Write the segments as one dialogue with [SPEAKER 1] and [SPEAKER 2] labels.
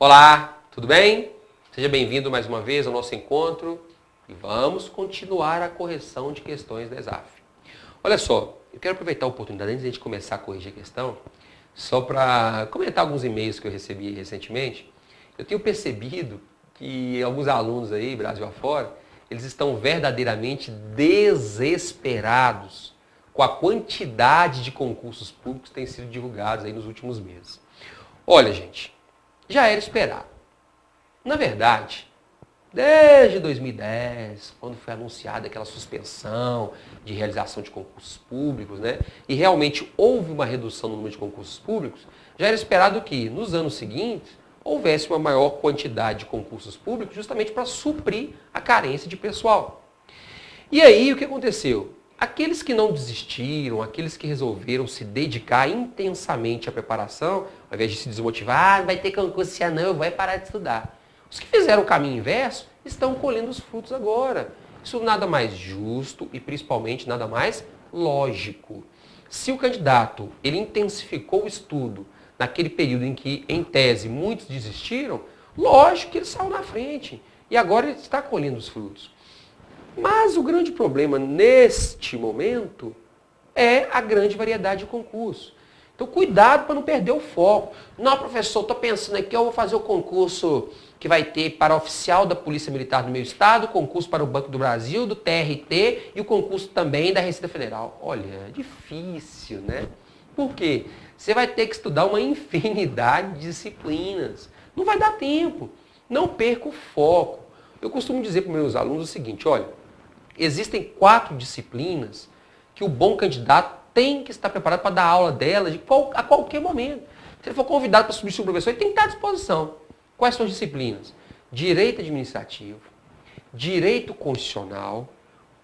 [SPEAKER 1] Olá, tudo bem? Seja bem-vindo mais uma vez ao nosso encontro e vamos continuar a correção de questões da ESAF. Olha só, eu quero aproveitar a oportunidade antes de a gente começar a corrigir a questão, só para comentar alguns e-mails que eu recebi recentemente. Eu tenho percebido que alguns alunos aí, Brasil afora, eles estão verdadeiramente desesperados com a quantidade de concursos públicos que têm sido divulgados aí nos últimos meses. Olha, gente, já era esperado. Na verdade, desde 2010, quando foi anunciada aquela suspensão de realização de concursos públicos, né, e realmente houve uma redução no número de concursos públicos, já era esperado que, nos anos seguintes, houvesse uma maior quantidade de concursos públicos justamente para suprir a carência de pessoal. E aí, o que aconteceu? Aqueles que não desistiram, aqueles que resolveram se dedicar intensamente à preparação, ao invés de se desmotivar, vai ter concurso esse ano, eu vou parar de estudar. Os que fizeram o caminho inverso estão colhendo os frutos agora. Isso nada mais justo e principalmente nada mais lógico. Se o candidato ele intensificou o estudo naquele período em que, em tese, muitos desistiram, lógico que ele saiu na frente e agora ele está colhendo os frutos. Mas o grande problema neste momento é a grande variedade de concursos. Então, cuidado para não perder o foco. Não, professor, estou pensando aqui, eu vou fazer o concurso que vai ter para oficial da Polícia Militar do meu estado, o concurso para o Banco do Brasil, do TRT e o concurso também da Receita Federal. Olha, é difícil, né? Por quê? Você vai ter que estudar uma infinidade de disciplinas. Não vai dar tempo. Não perca o foco. Eu costumo dizer para os meus alunos o seguinte, olha, existem 4 disciplinas que o bom candidato tem que estar preparado para dar aula delas a qualquer momento. Se ele for convidado para substituir o professor, ele tem que estar à disposição. Quais são as disciplinas? Direito administrativo, direito constitucional,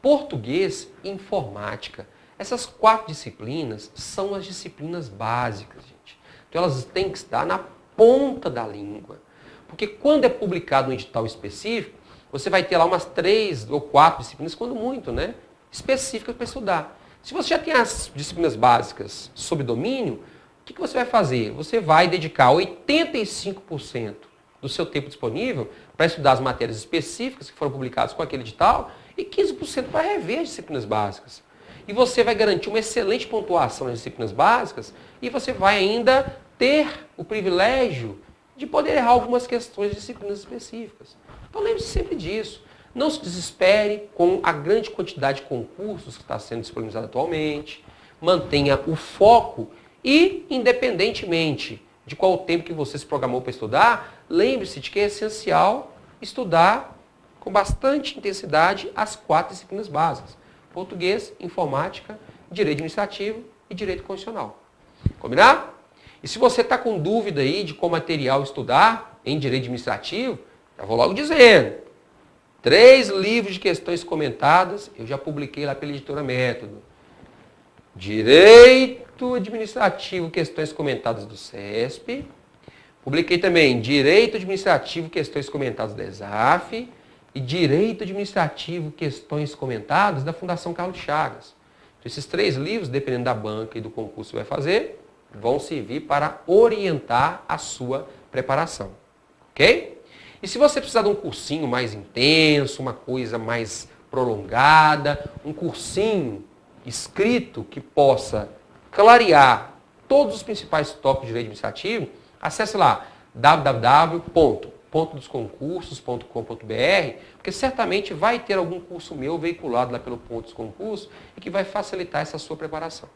[SPEAKER 1] português e informática. Essas 4 disciplinas são as disciplinas básicas, gente. Então elas têm que estar na ponta da língua. Porque quando é publicado um edital específico, você vai ter lá umas 3 ou 4 disciplinas, quando muito, né? Específicas para estudar. Se você já tem as disciplinas básicas sob domínio, o que você vai fazer? Você vai dedicar 85% do seu tempo disponível para estudar as matérias específicas que foram publicadas com aquele edital e 15% para rever as disciplinas básicas. E você vai garantir uma excelente pontuação nas disciplinas básicas e você vai ainda ter o privilégio de poder errar algumas questões de disciplinas específicas. Então lembre-se sempre disso. Não se desespere com a grande quantidade de concursos que está sendo disponibilizado atualmente. Mantenha o foco e, independentemente de qual o tempo que você se programou para estudar, lembre-se de que é essencial estudar com bastante intensidade as 4 disciplinas básicas. Português, informática, direito administrativo e direito constitucional. Combinado? E se você está com dúvida aí de qual material estudar em direito administrativo, já vou logo dizendo. 3 livros de questões comentadas, eu já publiquei lá pela editora Método. Direito Administrativo, questões comentadas do CESP. Publiquei também Direito Administrativo, questões comentadas da ESAF. E Direito Administrativo, questões comentadas da Fundação Carlos Chagas. Então, esses 3 livros, dependendo da banca e do concurso que você vai fazer, vão servir para orientar a sua preparação. Ok? E se você precisar de um cursinho mais intenso, uma coisa mais prolongada, um cursinho escrito que possa clarear todos os principais tópicos de direito administrativo, acesse lá www.pontodosconcursos.com.br, porque certamente vai ter algum curso meu veiculado lá pelo Ponto dos Concursos e que vai facilitar essa sua preparação.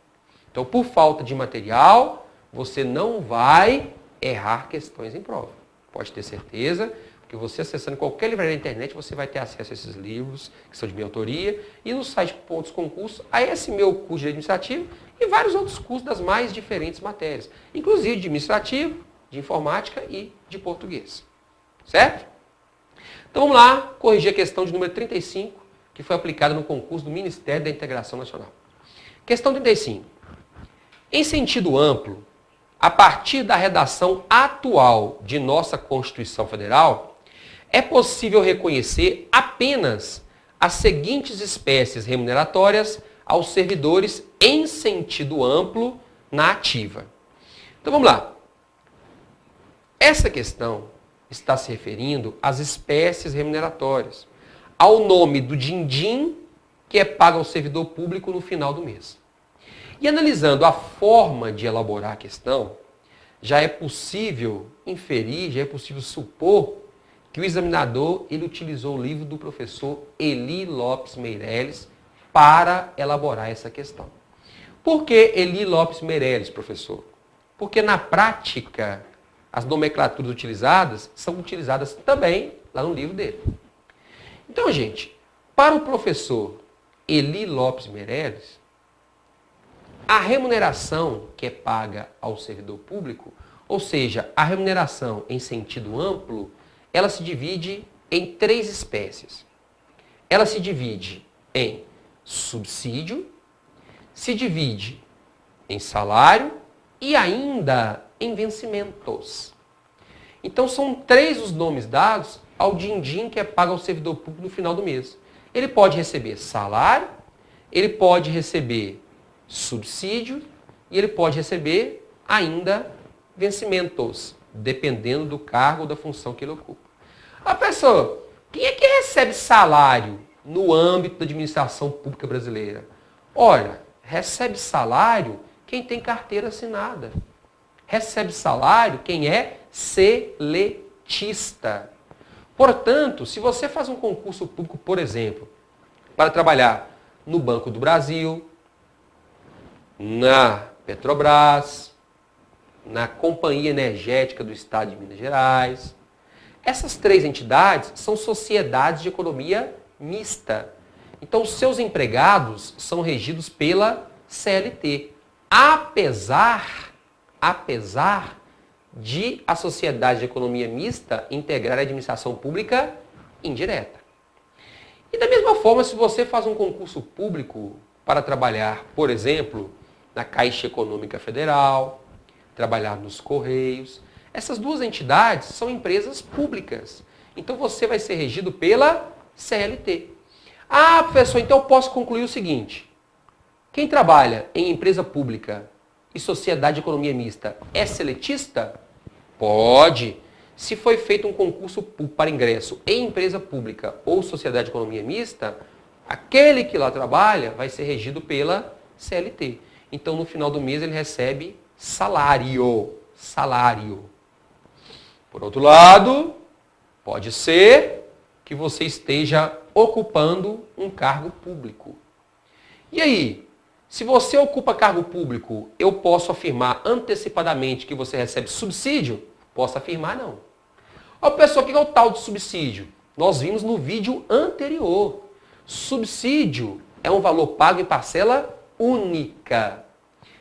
[SPEAKER 1] Então, por falta de material, você não vai errar questões em prova. Pode ter certeza, porque você acessando qualquer livraria da internet, você vai ter acesso a esses livros, que são de minha autoria, e no site Pontos Concursos, a esse meu curso de administrativo e vários outros cursos das mais diferentes matérias, inclusive de administrativo, de informática e de português. Certo? Então vamos lá, corrigir a questão de número 35, que foi aplicada no concurso do Ministério da Integração Nacional. Questão 35. Em sentido amplo, a partir da redação atual de nossa Constituição Federal, é possível reconhecer apenas as seguintes espécies remuneratórias aos servidores em sentido amplo na ativa. Então vamos lá. Essa questão está se referindo às espécies remuneratórias, ao nome do din-din que é pago ao servidor público no final do mês. E analisando a forma de elaborar a questão, já é possível inferir, já é possível supor que o examinador ele utilizou o livro do professor Eli Lopes Meireles para elaborar essa questão. Por que Eli Lopes Meireles, professor? Porque na prática, as nomenclaturas utilizadas são utilizadas também lá no livro dele. Então, gente, para o professor Eli Lopes Meireles, a remuneração que é paga ao servidor público, ou seja, a remuneração em sentido amplo, ela se divide em 3 espécies. Ela se divide em subsídio, se divide em salário e ainda em vencimentos. Então são 3 os nomes dados ao din-din que é pago ao servidor público no final do mês. Ele pode receber salário, ele pode receber subsídio e ele pode receber ainda vencimentos, dependendo do cargo ou da função que ele ocupa. A pessoa, quem é que recebe salário no âmbito da administração pública brasileira? Olha, recebe salário quem tem carteira assinada. Recebe salário quem é seletista. Portanto, se você faz um concurso público, por exemplo, para trabalhar no Banco do Brasil, na Petrobras, na Companhia Energética do Estado de Minas Gerais, essas 3 entidades são sociedades de economia mista. Então, os seus empregados são regidos pela CLT, apesar de a sociedade de economia mista integrar a administração pública indireta. E da mesma forma, se você faz um concurso público para trabalhar, por exemplo, na Caixa Econômica Federal, trabalhar nos Correios, essas 2 entidades são empresas públicas. Então você vai ser regido pela CLT. Ah, professor, então eu posso concluir o seguinte. Quem trabalha em empresa pública e sociedade de economia mista é seletista? Pode. Se foi feito um concurso público para ingresso em empresa pública ou sociedade de economia mista, aquele que lá trabalha vai ser regido pela CLT. Então, no final do mês, ele recebe salário. Por outro lado, pode ser que você esteja ocupando um cargo público. E aí, se você ocupa cargo público, eu posso afirmar antecipadamente que você recebe subsídio? Posso afirmar não. Ó, pessoal, o que é o tal de subsídio? Nós vimos no vídeo anterior. Subsídio é um valor pago em parcela única.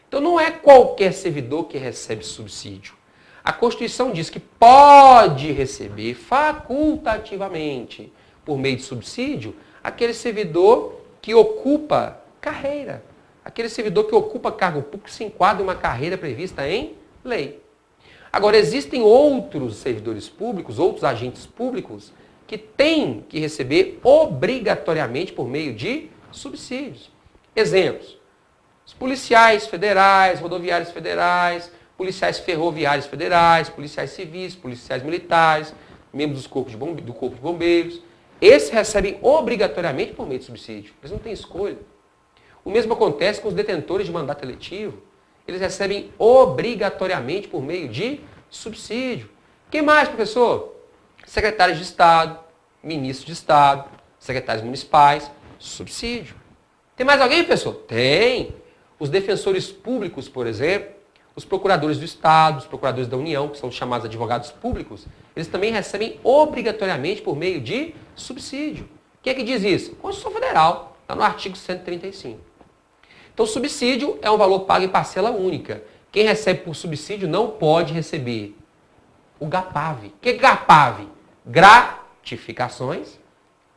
[SPEAKER 1] Então não é qualquer servidor que recebe subsídio. A Constituição diz que pode receber facultativamente, por meio de subsídio, aquele servidor que ocupa carreira. Aquele servidor que ocupa cargo público se enquadra em uma carreira prevista em lei. Agora, existem outros servidores públicos, outros agentes públicos, que têm que receber obrigatoriamente por meio de subsídios. Exemplos. Os policiais federais, rodoviários federais, policiais ferroviários federais, policiais civis, policiais militares, membros do Corpo de Bombeiros. Esses recebem obrigatoriamente por meio de subsídio. Eles não têm escolha. O mesmo acontece com os detentores de mandato eletivo. Eles recebem obrigatoriamente por meio de subsídio. Quem mais, professor? Secretários de Estado, ministros de Estado, secretários municipais, subsídio. Tem mais alguém, professor? Tem. Os defensores públicos, por exemplo, os procuradores do Estado, os procuradores da União, que são chamados advogados públicos, eles também recebem obrigatoriamente por meio de subsídio. Quem é que diz isso? Constituição Federal, está no artigo 135. Então, subsídio é um valor pago em parcela única. Quem recebe por subsídio não pode receber o GAPAV. O que é GAPAV? Gratificações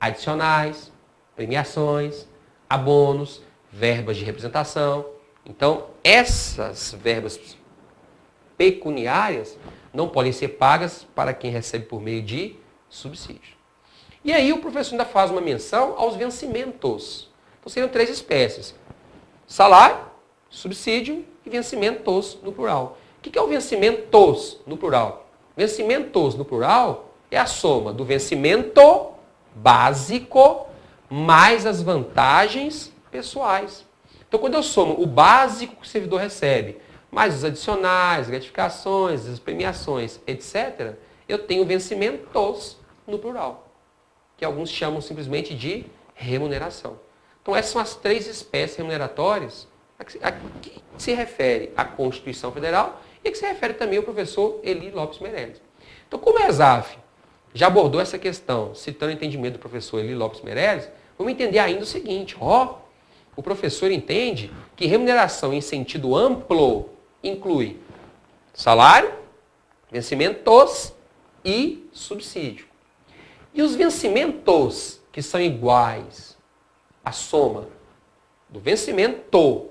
[SPEAKER 1] adicionais, premiações, abonos, verbas de representação. Então, essas verbas pecuniárias não podem ser pagas para quem recebe por meio de subsídio. E aí o professor ainda faz uma menção aos vencimentos. Então, seriam 3 espécies. Salário, subsídio e vencimentos no plural. O que é o vencimentos no plural? Vencimentos no plural É a soma do vencimento básico mais as vantagens pessoais. Então, quando eu somo o básico que o servidor recebe, mais os adicionais, gratificações, as premiações, etc., eu tenho vencimentos no plural, que alguns chamam simplesmente de remuneração. Então, essas são as 3 espécies remuneratórias a que se refere a Constituição Federal e a que se refere também o professor Eli Lopes Meirelles. Então, como a ESAF já abordou essa questão, citando o entendimento do professor Eli Lopes Meirelles, vamos entender ainda o seguinte, o professor entende que remuneração em sentido amplo inclui salário, vencimentos e subsídio. E os vencimentos que são iguais à soma do vencimento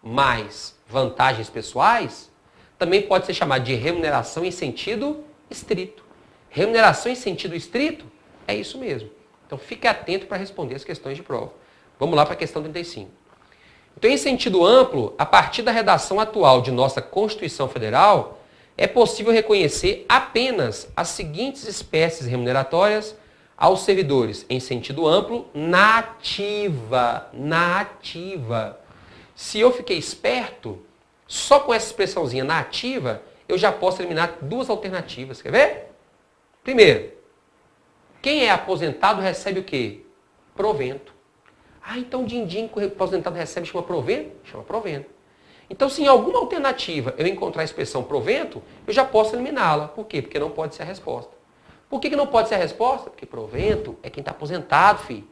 [SPEAKER 1] mais vantagens pessoais, também pode ser chamado de remuneração em sentido estrito. Remuneração em sentido estrito é isso mesmo. Então fique atento para responder as questões de prova. Vamos lá para a questão 35. Então, em sentido amplo, a partir da redação atual de nossa Constituição Federal, é possível reconhecer apenas as seguintes espécies remuneratórias aos servidores, em sentido amplo, na ativa. Na ativa. Se eu fiquei esperto, só com essa expressãozinha na ativa, eu já posso eliminar 2 alternativas. Quer ver? Primeiro, quem é aposentado recebe o quê? Provento. Então o din-din que o aposentado recebe chama provento? Chama provento. Então, se em alguma alternativa eu encontrar a expressão provento, eu já posso eliminá-la. Por quê? Porque não pode ser a resposta. Por que não pode ser a resposta? Porque provento é quem está aposentado, filho.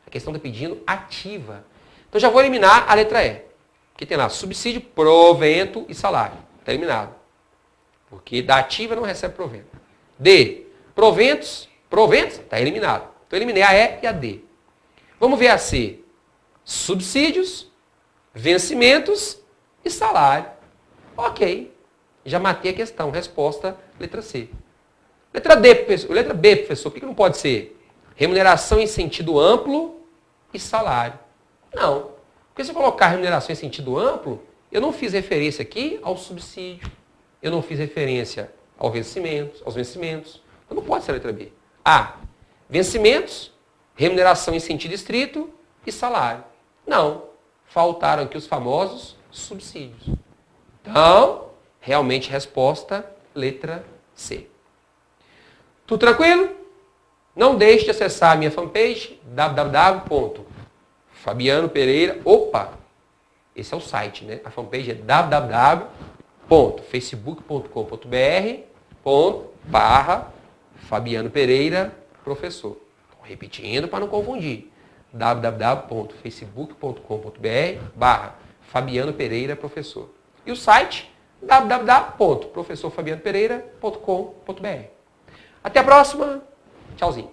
[SPEAKER 1] A questão está pedindo ativa. Então, já vou eliminar a letra E. Que tem lá subsídio, provento e salário. Está eliminado. Porque da ativa não recebe provento. D. Proventos, está eliminado. Então, eliminei a E e a D. Vamos ver a C. Subsídios, vencimentos e salário. Ok. Já matei a questão. Resposta, letra C. Letra D, professor. Letra B, professor. Por que não pode ser? Remuneração em sentido amplo e salário. Não. Porque se eu colocar remuneração em sentido amplo, eu não fiz referência aqui ao subsídio. Eu não fiz referência aos vencimentos. Então não pode ser a letra B. A. Vencimentos, remuneração em sentido estrito e salário. Não. Faltaram aqui os famosos subsídios. Então, realmente, resposta, letra C. Tudo tranquilo? Não deixe de acessar a minha fanpage, www.fabianopereira. Opa! Esse é o site, né? A fanpage é www.facebook.com.br/Fabiano Pereira, professor. Repetindo para não confundir. www.facebook.com.br/Fabiano Pereira, professor. E o site www.professorfabianopereira.com.br. Até a próxima. Tchauzinho.